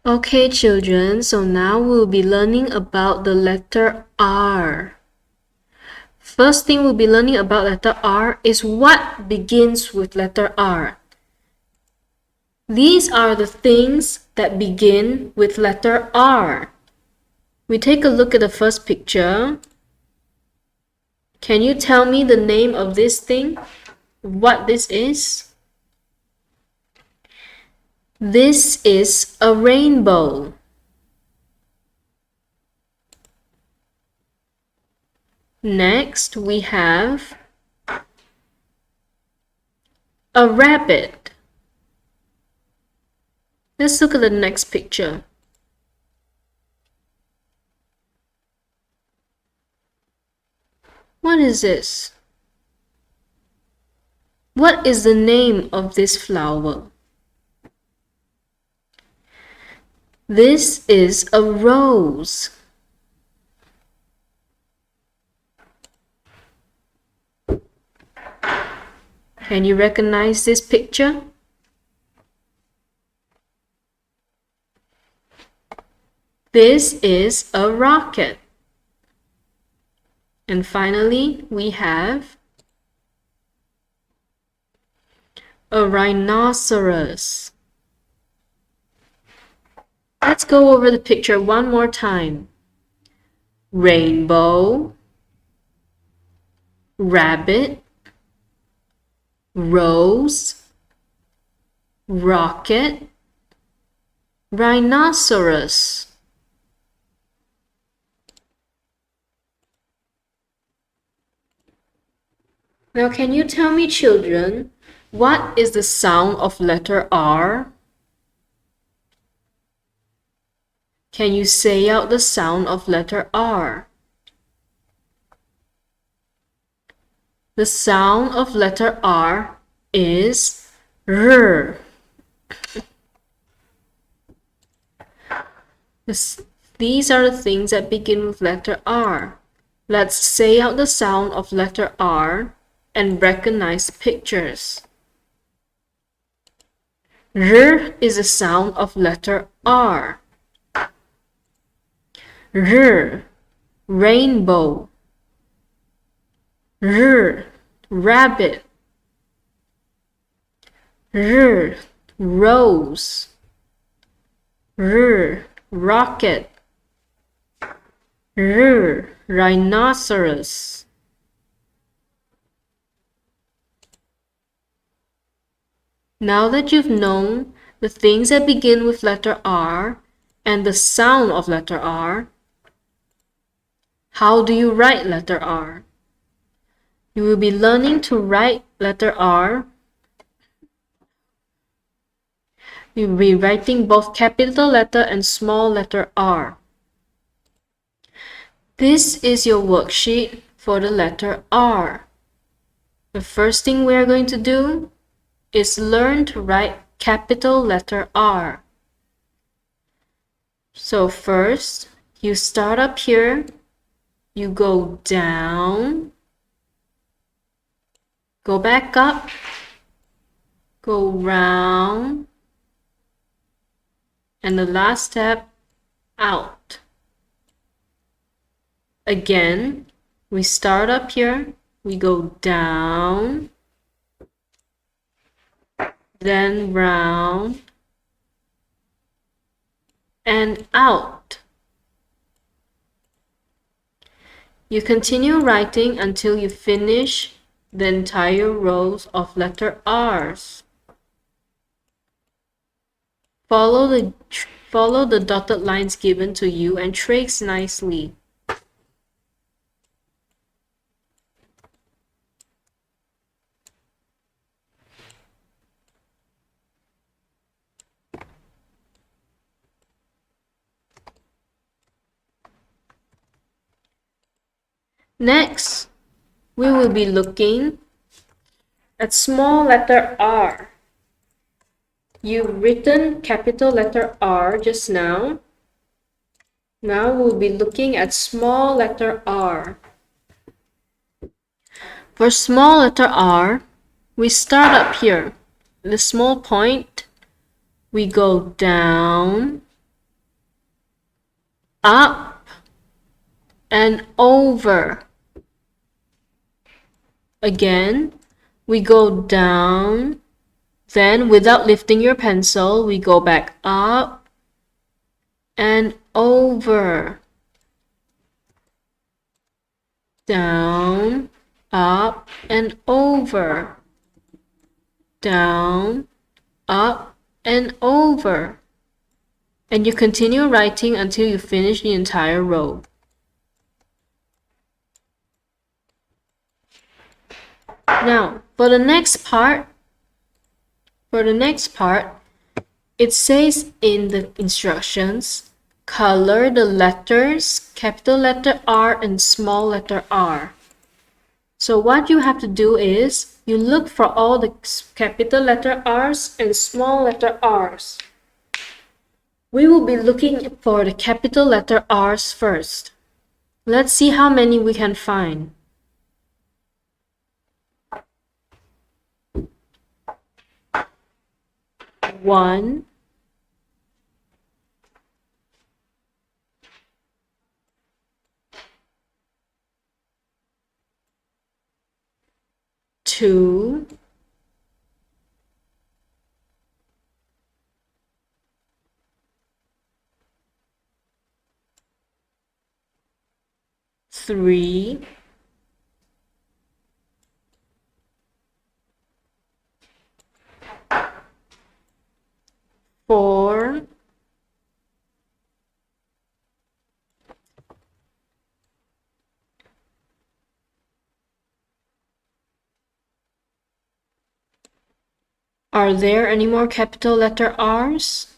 Okay, children, so now we'll be learning about the letter R. First thing we'll be learning about letter R is what begins with letter R. These are the things that begin with letter R. We take a look at the first picture. Can you tell me the name of this thing? What this is? This is a rainbow. Next, we have a rabbit. Let's look at the next picture. What is this? What is the name of this flower? This is a rose. Can you recognize this picture? This is a rocket. And finally, we have a rhinoceros. Let's go over the picture one more time. Rainbow, rabbit, rose, rocket, rhinoceros. Now, can you tell me, children, what is the sound of letter R? Can you say out the sound of letter R? The sound of letter R is R. These are the things that begin with letter R. Let's say out the sound of letter R and recognize pictures. R is the sound of letter R. R, rainbow. R, rabbit. R, rose. R, rocket. R, rhinoceros. Now that you've known the things that begin with letter R and the sound of letter R, how do you write letter R? You will be learning to write letter R. You will be writing both capital letter and small letter R. This is your worksheet for the letter R. The first thing we are going to do is learn to write capital letter R. So first, you start up here, you go down, go back up, go round, and the last step, out. Again, we start up here, we go down, then round, and out. You continue writing until you finish the entire rows of letter R's. Follow the dotted lines given to you and trace nicely. Next, we will be looking at small letter R. You've written capital letter R just now. Now we'll be looking at small letter R. For small letter R, we start up here. The small point, we go down, up and over. Again, we go down, then without lifting your pencil, we go back up and over. Down, up and over. Down, up and over. And you continue writing until you finish the entire row. Now, for the next part, it says in the instructions, color the letters, capital letter R and small letter r. So what you have to do is, you look for all the capital letter R's and small letter r's. We will be looking for the capital letter R's first. Let's see how many we can find. One, two, three, four, are there any more capital letter R's?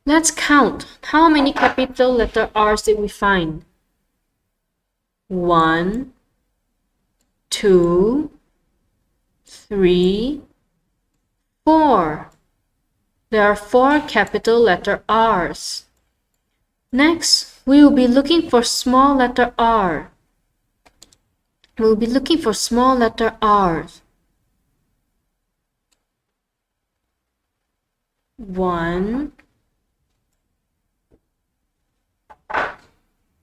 Let's count. How many capital letter R's did we find? 1, 2, 3, 4. There are 4 capital letter R's. Next, we will be looking for small letter r. We'll be looking for small letter r's. 1,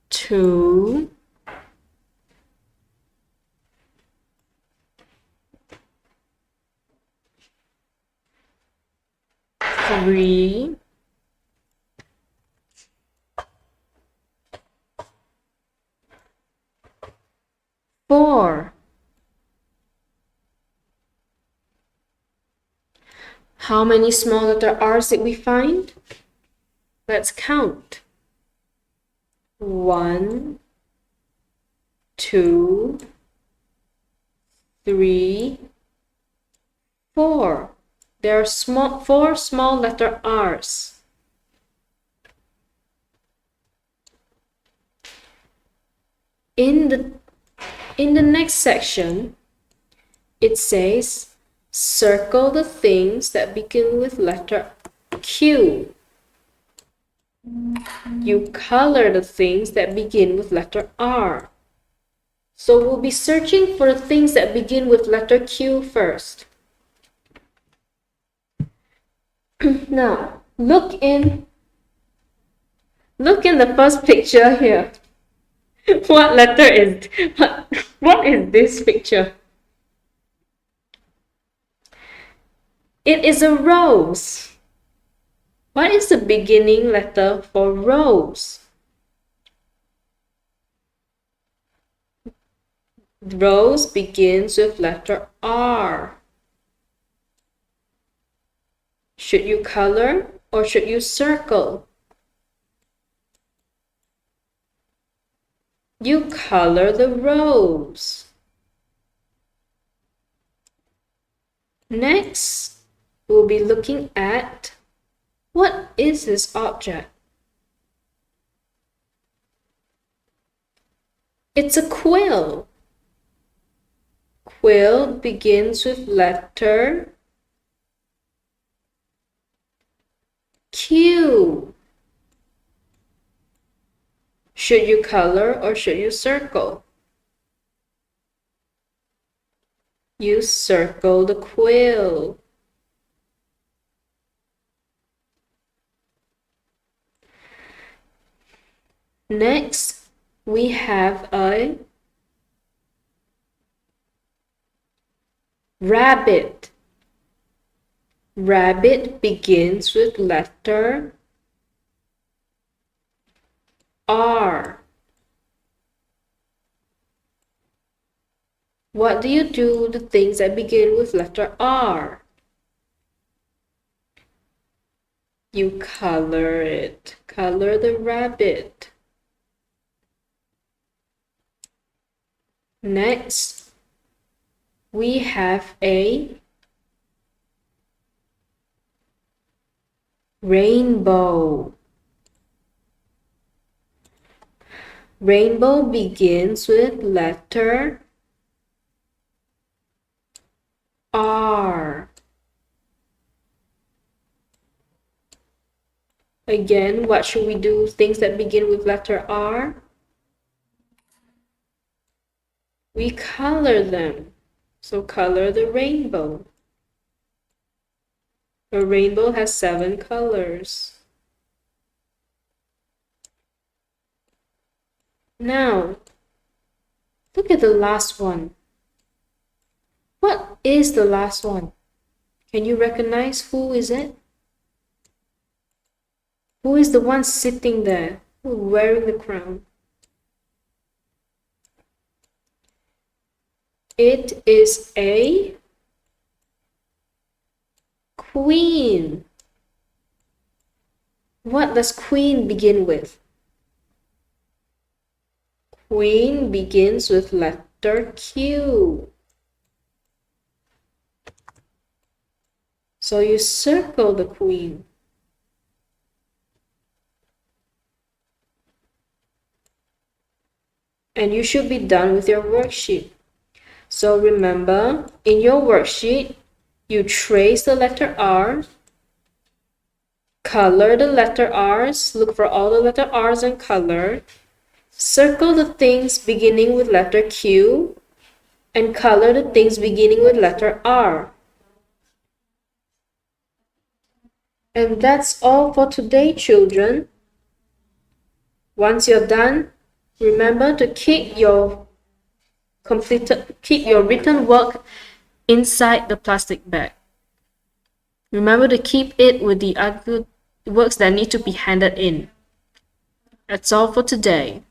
2, 3, 4. How many small letter r's did we find? Let's count. 1, 2, 3, 4. There are 4 small letter r's. In the next section, it says, circle the things that begin with letter Q. You color the things that begin with letter R. So we'll be searching for the things that begin with letter Q first. Now, look in the first picture here. What is this picture? It is a rose. What is the beginning letter for rose? Rose begins with letter R. Should you color or should you circle? You color the rose. Next, we'll be looking at, what is this object? It's a quill. Quill begins with letter Q. Should you color or should you circle? You circle the quill. Next, we have a rabbit. Rabbit begins with letter R. What do you do with the things that begin with letter R? You color it. Color the rabbit. Next, we have a rainbow. Rainbow begins with letter R. Again, what should we do? Things that begin with letter R? We color them. So color the rainbow. A rainbow has 7 colors. Now, look at the last one. What is the last one? Can you recognize who is it? Who is the one sitting there, wearing the crown? It is a queen. What does queen begin with? Queen begins with letter Q. So you circle the queen. And you should be done with your worksheet. So remember, in your worksheet, you trace the letter R, color the letter R's, look for all the letter R's and color, circle the things beginning with letter Q, and color the things beginning with letter R. And that's all for today, children. Once you're done, remember to keep your written work inside the plastic bag. Remember to keep it with the other works that need to be handed in. That's all for today.